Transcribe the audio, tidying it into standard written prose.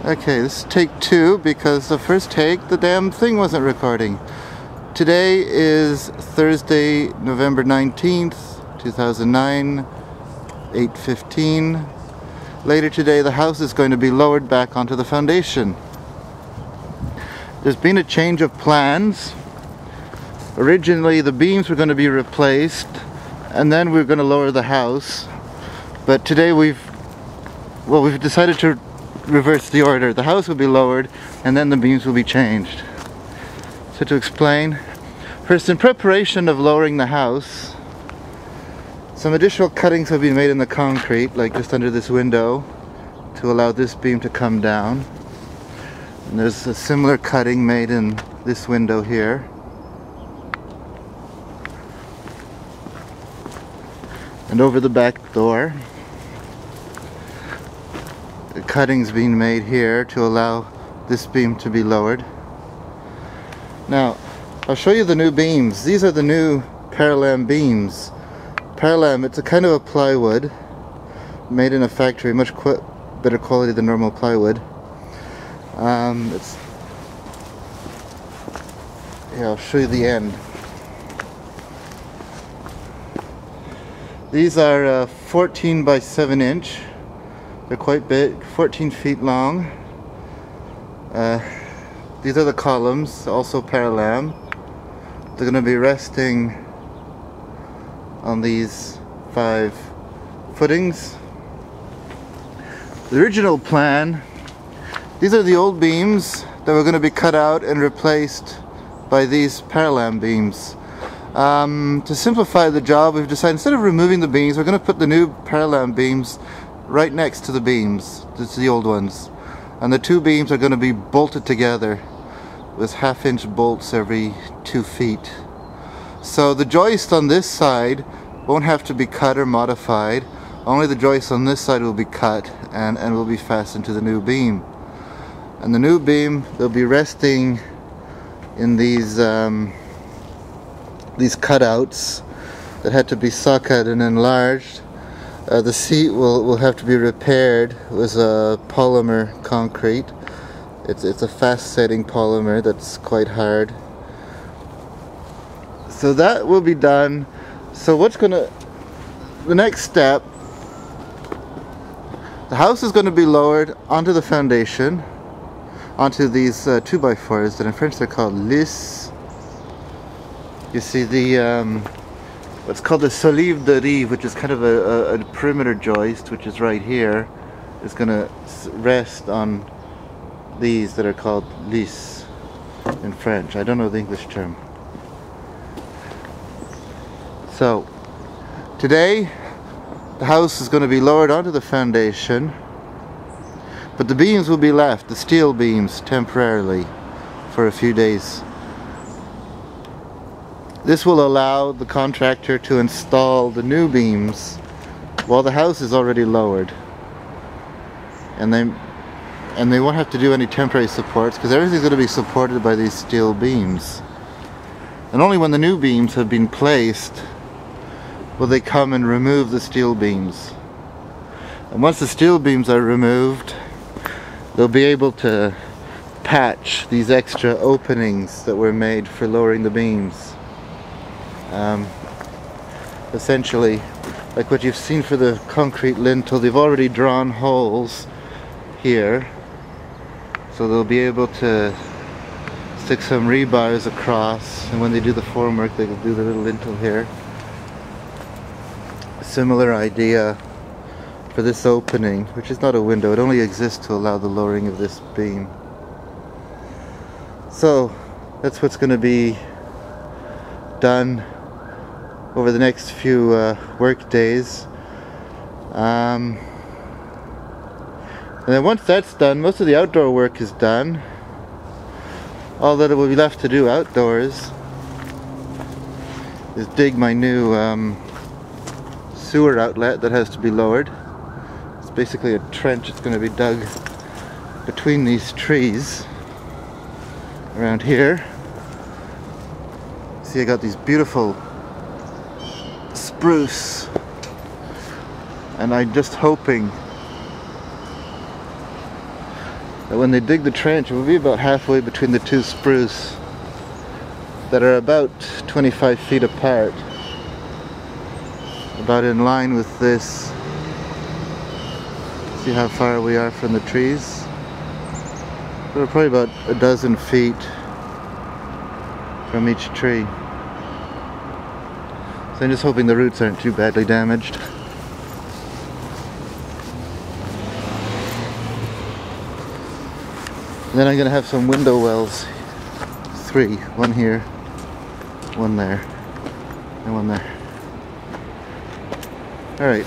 Okay, this is take 2 because the first take the damn thing wasn't recording. Today is Thursday, November 19th, 2009, 8:15. Later today the house is going to be lowered back onto the foundation. There's been a change of plans. Originally the beams were going to be replaced and then we were going to lower the house. But today we've decided to reverse the order. The house will be lowered and then the beams will be changed. So to explain, first, in preparation of lowering the house, some additional cuttings have been made in the concrete, like just under this window, to allow this beam to come down. And there's a similar cutting made in this window here. And over the back door. The cutting's being made here to allow this beam to be lowered. Now, I'll show you the new beams. These are the new Paralam beams. Paralam, it's a kind of a plywood made in a factory, much better quality than normal plywood. I'll show you the end. These are 14 by 7 inch. They're quite big, 14 feet long. These are the columns, also Paralam. They're going to be resting on these 5 footings. The original plan, these are the old beams that were going to be cut out and replaced by these Paralam beams. To simplify the job, we've decided instead of removing the beams, we're going to put the new Paralam beams right next to the beams. This is the old ones. And the 2 beams are going to be bolted together with 1/2 inch bolts every 2 feet. So the joist on this side won't have to be cut or modified. Only the joist on this side will be cut and will be fastened to the new beam. And the new beam, they'll be resting in these cutouts that had to be socket and enlarged. The seat will have to be repaired with a polymer concrete. It's a fast setting polymer that's quite hard. So that will be done. So the next step, the house is going to be lowered onto the foundation, onto these 2x4s that in French they're called lis. You see the what's called the solive de rive, which is kind of a perimeter joist, which is right here, is going to rest on these that are called lis in French. I don't know the English term. So today the house is going to be lowered onto the foundation, but the beams will be left, the steel beams, temporarily for a few days. This will allow the contractor to install the new beams while the house is already lowered. And they won't have to do any temporary supports because everything's going to be supported by these steel beams. And only when the new beams have been placed will they come and remove the steel beams. And once the steel beams are removed, they'll be able to patch these extra openings that were made for lowering the beams. Essentially, like what you've seen for the concrete lintel, they've already drawn holes here, so they'll be able to stick some rebars across, and when they do the formwork they will do the little lintel here. A similar idea for this opening, which is not a window, it only exists to allow the lowering of this beam. So that's what's going to be done over the next few work days. And then once that's done, most of the outdoor work is done. All that will be left to do outdoors is dig my new sewer outlet that has to be lowered. It's basically a trench. It's going to be dug between these trees around here. See, I got these beautiful spruce, and I'm just hoping that when they dig the trench, it will be about halfway between the two spruce that are about 25 feet apart, about in line with this. See how far we are from the trees? We're probably about a dozen feet from each tree. So I'm just hoping the roots aren't too badly damaged. And then I'm going to have some window wells. 3. One here, one there, and one there. Alright.